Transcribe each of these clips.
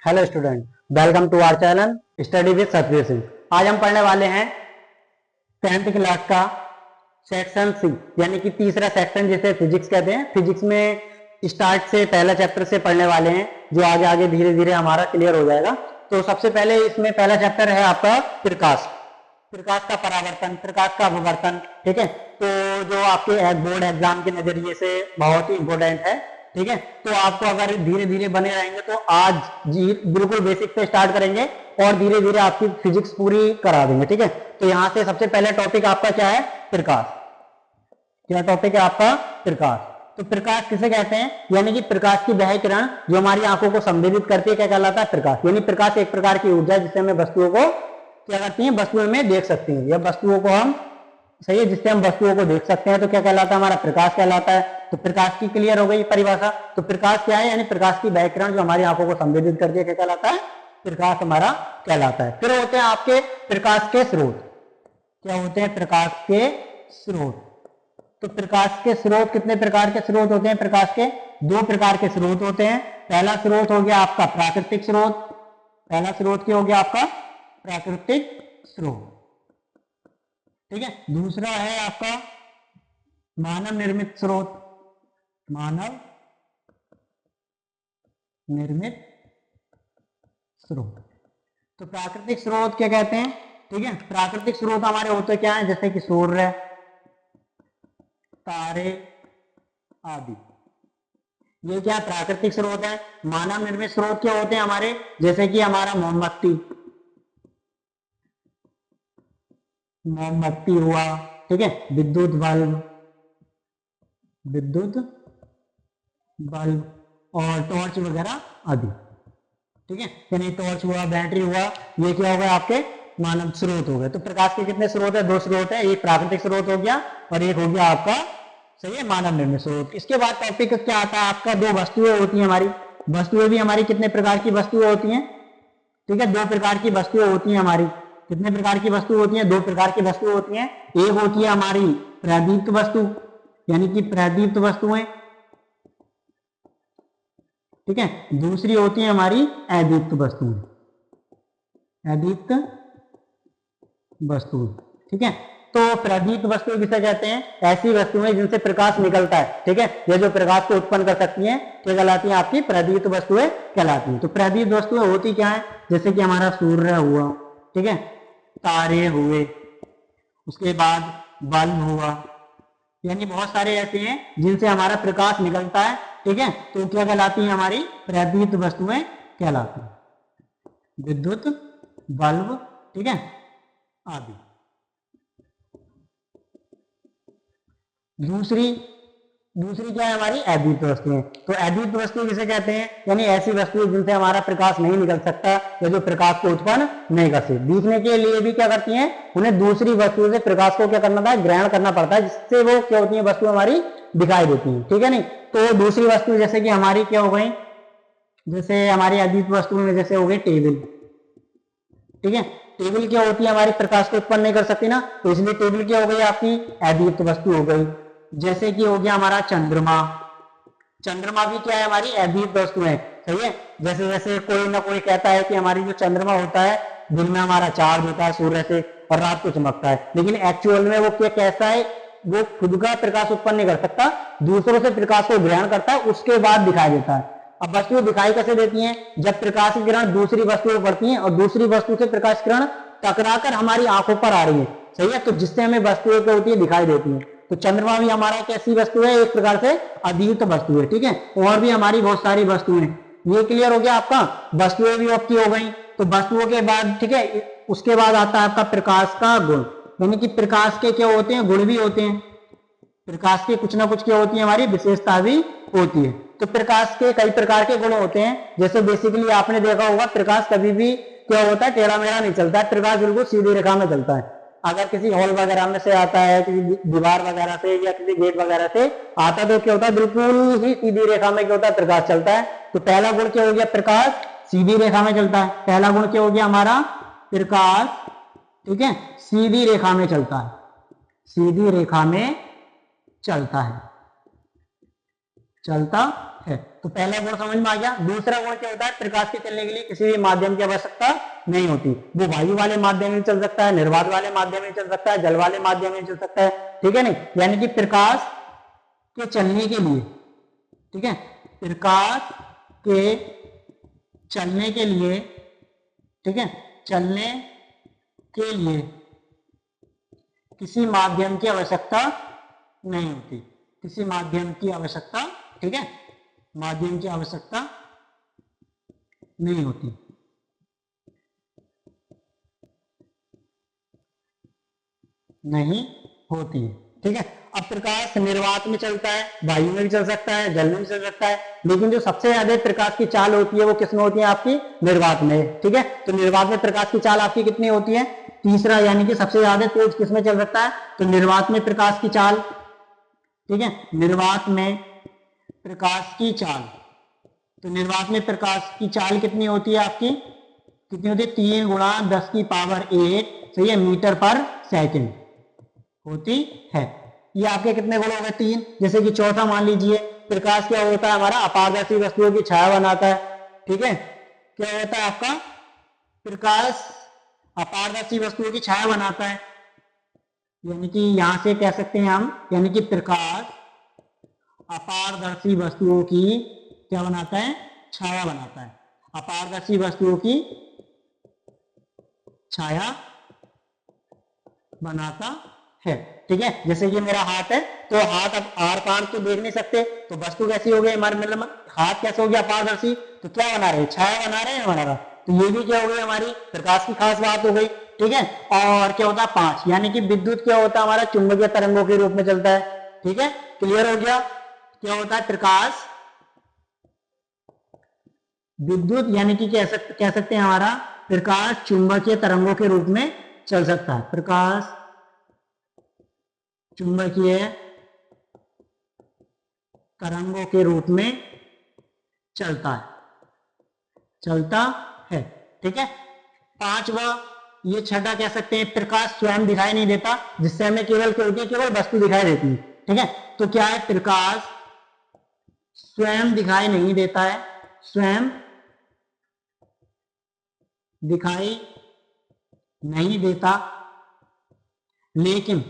Hello student, welcome to our channel study with Satvir Singh. आज हम पढ़ने वाले हैं 10th क्लास का सेक्शन सी, यानी कि तीसरा सेक्शन जिसे फिजिक्स कहते हैं। फिजिक्स में स्टार्ट से पहला चैप्टर से पढ़ने वाले हैं, जो आगे आगे धीरे धीरे हमारा क्लियर हो जाएगा। तो सबसे पहले इसमें पहला चैप्टर है आपका प्रकाश, प्रकाश का परावर्तन, प्रकाश का अपवर्तन। ठीक है, तो जो आपके बोर्ड एग्जाम के नजरिए से बहुत ही इंपॉर्टेंट है। ठीक है, तो आपको अगर धीरे धीरे बने रहेंगे तो आज जी बिल्कुल बेसिक से स्टार्ट करेंगे और धीरे धीरे आपकी फिजिक्स पूरी करा देंगे। ठीक है, तो यहाँ से सबसे पहले टॉपिक आपका क्या है? प्रकाश। क्या टॉपिक है आपका? प्रकाश। तो प्रकाश किसे कहते हैं? यानी कि प्रकाश की वह किरण जो हमारी आंखों को संवेदित करती है, क्या कहलाता है? प्रकाश। यानी प्रकाश एक प्रकार की ऊर्जा जिससे हमें वस्तुओं को क्या करती है? वस्तुओं में देख सकती है, या वस्तुओं को हम सही है जिससे हम वस्तुओं को देख सकते हैं, तो क्या कहलाता है? हमारा प्रकाश कहलाता है। तो प्रकाश की क्लियर हो गई परिभाषा। तो प्रकाश क्या है? यानी प्रकाश की वह किरण जो हमारी आंखों को संवेदित करती है, क्या कहलाता है? प्रकाश हमारा कहलाता है। फिर होते हैं आपके प्रकाश के स्रोत। क्या होते हैं? प्रकाश के स्रोत। तो प्रकाश के स्रोत कितने प्रकार के स्रोत होते हैं? प्रकाश के दो प्रकार के स्रोत होते हैं। पहला स्रोत हो गया आपका प्राकृतिक स्रोत। पहला स्रोत क्या हो गया आपका? प्राकृतिक स्रोत। ठीक है, दूसरा है आपका मानव निर्मित स्रोत। मानव निर्मित स्रोत। तो प्राकृतिक स्रोत क्या कहते हैं? ठीक है, प्राकृतिक स्रोत हमारे होते क्या है? जैसे कि सूर्य, तारे आदि, ये क्या प्राकृतिक स्रोत है। मानव निर्मित स्रोत क्या होते हैं हमारे? जैसे कि हमारा मोमबत्ती, मोमबत्ती हुआ। ठीक है, विद्युत बल्ब, विद्युत बल्ब और टॉर्च वगैरह आदि। ठीक है, यानी टॉर्च हुआ, बैटरी हुआ, ये क्या हो गया? आपके मानव स्रोत हो गए। तो प्रकाश के कितने स्रोत है? दो स्रोत है, एक प्राकृतिक स्रोत हो गया और एक हो गया आपका सही है मानव निर्मित स्रोत। इसके बाद टॉपिक क्या आता है आपका? दो वस्तुएं होती हैं हमारी। वस्तुएं भी हमारी कितने प्रकार की वस्तुएं होती हैं? ठीक है, दो प्रकार की वस्तुएं होती हैं हमारी। कितने प्रकार की वस्तु होती हैं? दो प्रकार की वस्तुएं होती हैं। एक होती है हमारी प्रदीप्त वस्तु, यानी कि प्रदीप्त वस्तुएं। ठीक है, दूसरी होती है हमारी अदीप्त वस्तुएं, अदीप्त वस्तुएं। ठीक है, तो प्रदीप्त वस्तुएं किसे कहते हैं? ऐसी वस्तुएं जिनसे प्रकाश निकलता है। ठीक है, ये जो प्रकाश को उत्पन्न कर सकती हैं क्या कहलाती हैं? आपकी प्रदीप्त वस्तुएं कहलाती हैं। तो प्रदीप्त वस्तुएं होती क्या है? जैसे कि हमारा सूर्य हुआ, ठीक है, तारे हुए, उसके बाद बल्ब हुआ, यानी बहुत सारे ऐसे हैं जिनसे हमारा प्रकाश निकलता है। ठीक है, तो क्या कहलाती है? हमारी प्रदीप्त वस्तुएं कहलाती हैं, विद्युत बल्ब, ठीक है, आदि। दूसरी दूसरी क्या है हमारी? अदीप्त वस्तुएं। तो अदीप्त वस्तुएं किसे कहते हैं? यानी ऐसी वस्तुएं जिनसे हमारा प्रकाश नहीं निकल सकता, या जो प्रकाश को उत्पन्न नहीं कर सकती। दिखने के लिए भी क्या करती हैं? उन्हें दूसरी वस्तुओं से प्रकाश को क्या करना था? ग्रहण करना पड़ता है, जिससे वो क्या होती है? वस्तु हमारी दिखाई देती है। ठीक है, नहीं तो दूसरी वस्तु जैसे कि हमारी क्या हो गई? जैसे हमारी अदीप्त वस्तु में जैसे हो गई टेबल। ठीक है, टेबल क्या होती है? हमारी प्रकाश को उत्पन्न नहीं कर सकती ना, तो इसलिए टेबल क्या हो गई? आपकी अदीप्त वस्तु हो गई। जैसे कि हो गया हमारा चंद्रमा। चंद्रमा भी क्या है? हमारी अदीप्त वस्तु है। सही है, जैसे जैसे कोई ना कोई कहता है कि हमारी जो चंद्रमा होता है दिन में हमारा चार्ज होता है सूर्य से और रात को चमकता है, लेकिन एक्चुअल में वो क्या कैसा है? वो खुद का प्रकाश उत्पन्न नहीं कर सकता, दूसरों से प्रकाश को ग्रहण करता है, उसके बाद दिखाई देता है। अब वस्तुएं दिखाई कैसे देती हैं? जब प्रकाश की किरण दूसरी वस्तु पर पड़ती है और दूसरी वस्तु से प्रकाश किरण टकराकर हमारी आंखों पर आ रही है। सही है, तो जिससे हमें वस्तुएं क्या होती है? दिखाई देती है। तो चंद्रमा भी हमारा कैसी वस्तु है? एक प्रकार से अदीप्त वस्तु है। ठीक है, और भी हमारी बहुत सारी वस्तुएं। ये क्लियर हो गया आपका? वस्तुएं भी आपकी हो गई। तो वस्तुओं के बाद ठीक है, उसके बाद आता है आपका प्रकाश का गुण, यानी कि प्रकाश के क्या होते हैं? गुण भी होते हैं। प्रकाश की कुछ ना कुछ क्या होती है? हमारी विशेषता भी होती है। तो प्रकाश के कई प्रकार के गुण होते हैं। जैसे बेसिकली आपने देखा होगा प्रकाश कभी भी क्या होता है? टेढ़ा मेढ़ा नहीं चलता है, प्रकाश बिल्कुल सीधी रेखा में चलता है। अगर किसी हॉल वगैरह में से आता है, किसी दीवार वगैरह से या किसी गेट वगैरह से आता है, तो क्या होता है? बिल्कुल ही सीधी रेखा में क्या होता है? प्रकाश चलता है। तो पहला गुण क्या हो गया? प्रकाश सीधी रेखा में चलता है। पहला गुण क्या हो गया हमारा? प्रकाश ठीक है सीधी रेखा में चलता है, सीधी रेखा में चलता है, चलता है। तो तो पहला गुण समझ में आ गया। दूसरा गुण क्या होता है, प्रकाश के चलने के लिए किसी भी माध्यम की आवश्यकता नहीं होती। वो वायु वाले माध्यम में चल सकता है, निर्वात वाले माध्यम में चल सकता है, जल वाले माध्यम में चल सकता है, ठीक है नहीं। यानी कि प्रकाश के चलने के लिए, ठीक है, प्रकाश के चलने के लिए, ठीक है, चलने के लिए किसी माध्यम की आवश्यकता नहीं होती, किसी माध्यम की आवश्यकता, ठीक है, माध्यम की आवश्यकता नहीं होती। नहीं होती है, ठीक है। अब प्रकाश निर्वात में चलता है, वायु में भी चल सकता है, जल में भी चल सकता है, लेकिन जो सबसे ज्यादा प्रकाश की चाल होती है वो किसमें होती है, आपकी निर्वात में, ठीक है। तो निर्वात में प्रकाश की चाल आपकी कितनी होती है, तीसरा, यानी कि सबसे ज्यादा तेज किसमें चल सकता है, तो निर्वात में प्रकाश की चाल, ठीक है, निर्वात में प्रकाश की चाल। तो निर्वात में प्रकाश की चाल कितनी होती है आपकी, कितनी होती है, 3 गुणा 10 की पावर 1, सही है, मीटर पर सेकंड होती है। ये आपके कितने गुण हो गए, 3। जैसे कि चौथा मान लीजिए, प्रकाश क्या होता है हमारा, अपारदर्शी वस्तुओं की छाया बनाता है, ठीक है। क्या होता है आपका, प्रकाश अपारदर्शी वस्तुओं की छाया बनाता है, यानी कि यहां से कह सकते हैं हम, यानी कि प्रकाश अपारदर्शी वस्तुओं की क्या बनाता है, छाया बनाता है। अपारदर्शी वस्तुओं की छाया बनाता है, ठीक है। जैसे कि मेरा हाथ है, तो हाथ अब आर पार तो देख नहीं सकते, तो वस्तु कैसी हो गई हमारे, मतलब हाथ कैसे हो गया अपारदर्शी, तो क्या बना रहे, छाया बना रहे हैं, बना रहा। तो ये भी क्या हो गई हमारी प्रकाश की खास बात हो गई, ठीक है। और क्या होता है 5, यानी कि विद्युत क्या होता है हमारा, चुंबकीय तरंगों के रूप में चलता है, ठीक है, क्लियर हो गया। क्या होता है प्रकाश विद्युत, यानी कि कह सकते हैं हमारा प्रकाश चुंबकीय तरंगों के रूप में चल सकता है, प्रकाश चुंबकीय तरंगों के रूप में चलता है, ठीक है। 5वां, ये छठा कह सकते हैं, प्रकाश स्वयं दिखाई नहीं देता, जिससे हमें केवल क्या होती है, केवल वस्तु दिखाई देती है, ठीक है। तो क्या है, प्रकाश स्वयं दिखाई नहीं देता है, स्वयं दिखाई नहीं देता, लेकिन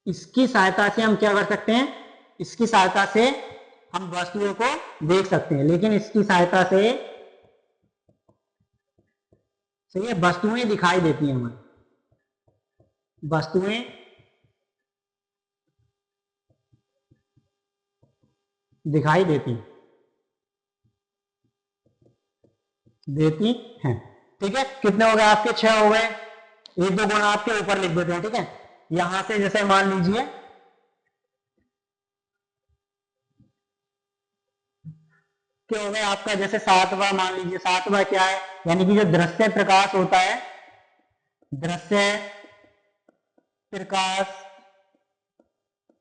इसकी सहायता से हम क्या कर सकते हैं, इसकी सहायता से हम वस्तुओं को देख सकते हैं, लेकिन इसकी सहायता से, सही है, वस्तुएं दिखाई देती हैं हमें, वस्तुएं दिखाई देती हैं, ठीक है। कितने हो गए आपके, 6 हो गए। एक दो गुण आपके ऊपर लिख देते हैं, ठीक है। यहां से जैसे मान लीजिए क्या हो गया आपका, जैसे 7वां मान लीजिए, 7वां क्या है, यानी कि जो दृश्य प्रकाश होता है, दृश्य प्रकाश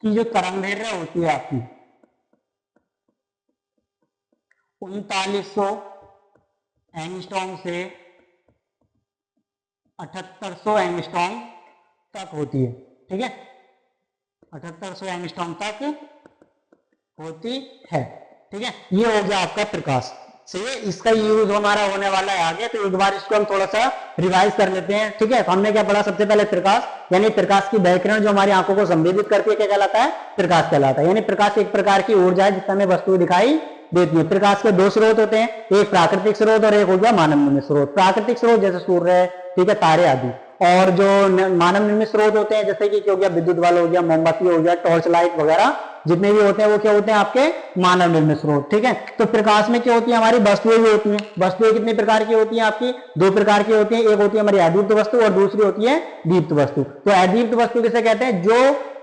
की जो तरंगदैर्घ्य होती है आपकी 3900 एंगस्ट्रॉम से 7800 एंगस्ट्रॉम तक होती है, ठीक है, 7800 एंगस्ट्रॉम तक होती है, ठीक है। ये हो गया आपका प्रकाश, सही है। इसका यूज हमारा होने वाला है आगे, तो एक बार इसको हम थोड़ा सा रिवाइज कर लेते हैं, ठीक है। तो हमने क्या पढ़ा, सबसे पहले प्रकाश, यानी प्रकाश की बैकग्राउंड जो हमारी आंखों को संवेदित करती है, क्या कहलाता है, प्रकाश कहलाता है। यानी प्रकाश एक प्रकार की ऊर्जा है जिससे हमें वस्तु दिखाई देती है। प्रकाश के 2 स्रोत होते हैं, एक प्राकृतिक स्रोत और एक हो गया मानव निर्मित स्रोत। प्राकृतिक स्रोत जैसे सूर्य है, ठीक है, तारे आदि, और जो मानव निर्मित स्रोत होते हैं जैसे कि क्या हो गया, विद्युत बल्ब हो गया, मोमबत्ती हो गया, टॉर्च लाइट वगैरह जितने भी होते हैं वो क्या होते हैं, आपके मानव निर्मित स्रोत, ठीक है। तो प्रकाश में क्या होती है, हमारी वस्तुएं भी होती हैं। वस्तुएं कितने प्रकार की होती हैं आपकी, 2 प्रकार की होती हैं, एक होती है हमारी अदीप्त वस्तु और दूसरी होती है दीप्त वस्तु। तो अदीप्त वस्तु किसे कहते हैं, जो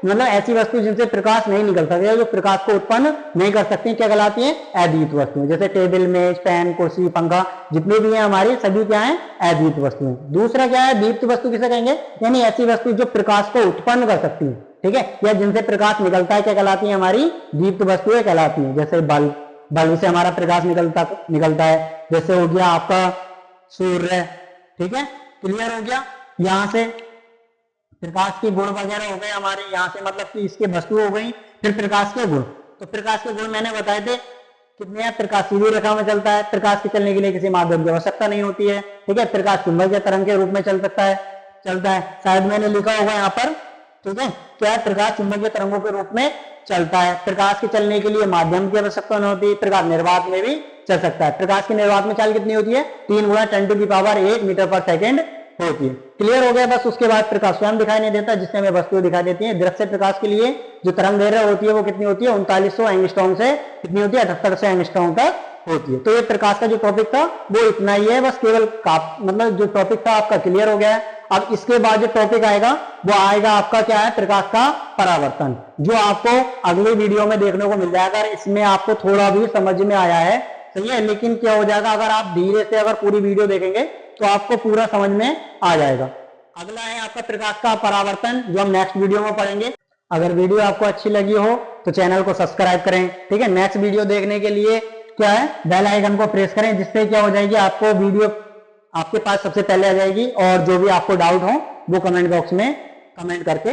मतलब ऐसी वस्तु जिनसे प्रकाश नहीं निकल सकता, जो प्रकाश को उत्पन्न नहीं कर सकती, क्या कहलाती है, अदीप्त वस्तुएं। जैसे टेबल, मेज, पेन, कुर्सी, पंखा, जितने भी हैं हमारी, सभी क्या है, अदीप्त वस्तुएं। दूसरा क्या है, दीप्त वस्तु किसे कहेंगे, यानी ऐसी वस्तु जो प्रकाश को उत्पन्न कर सकती है, ठीक है, या जिनसे प्रकाश निकलता है, क्या कहलाती है, हमारी दीप्त वस्तुएं कहलाती हैं। जैसे बल्ब, बल्ब से हमारा प्रकाश निकलता है, जैसे हो गया आपका सूर्य, ठीक है, क्लियर हो गया। यहां से प्रकाश के गुण वगैरह हो गए हमारे, यहां से मतलब कि इसके वस्तु हो गई, फिर प्रकाश के गुण। तो प्रकाश के गुण मैंने बताए थे कितने हैं। प्रकाश सीधी रेखा में चलता है, प्रकाश के चलने के लिए किसी माध्यम की आवश्यकता नहीं होती है, ठीक है। प्रकाश चुंबकीय तरंग के रूप में चलता है, शायद मैंने लिखा होगा यहाँ पर, ठीक है। क्या प्रकाश चुंबकीय तरंगों के रूप में चलता है। प्रकाश के चलने के लिए माध्यम की आवश्यकता नहीं होती, प्रकाश निर्वात में भी चल सकता है। प्रकाश की निर्वात में चाल कितनी होती है, 3 × 10⁻⁸ मीटर पर सेकेंड होती है। क्लियर हो गया। बस उसके बाद प्रकाश स्वयं दिखाई नहीं देता, जिससे हमें वस्तुएं दिखाई देती हैं। दृश्य प्रकाश के लिए जो तरंग दैर्घ्य होती है वो कितनी होती है, 3900 एंगस्ट्रॉम से कितनी होती है, 7800 एंगस्ट्रॉम तक होती है। तो ये प्रकाश का जो टॉपिक था वो इतना ही है, बस केवल मतलब जो टॉपिक था आपका क्लियर हो गया है। अब इसके बाद जो टॉपिक आएगा वो आएगा आपका क्या है, प्रकाश का परावर्तन, जो आपको अगले वीडियो में देखने को मिल जाएगा। इसमें आपको थोड़ा भी समझ में आया है, सही है, लेकिन क्या हो जाएगा, अगर आप धीरे से अगर पूरी वीडियो देखेंगे तो आपको पूरा समझ में आ जाएगा। अगला है आपका प्रकाश का परावर्तन, जो हम नेक्स्ट वीडियो में पढ़ेंगे। अगर वीडियो आपको अच्छी लगी हो तो चैनल को सब्सक्राइब करें, ठीक है। नेक्स्ट वीडियो देखने के लिए क्या है, बेल आइकन को प्रेस करें, जिससे क्या हो जाएगी, आपको वीडियो आपके पास सबसे पहले आ जाएगी। और जो भी आपको डाउट हो वो कमेंट बॉक्स में कमेंट करके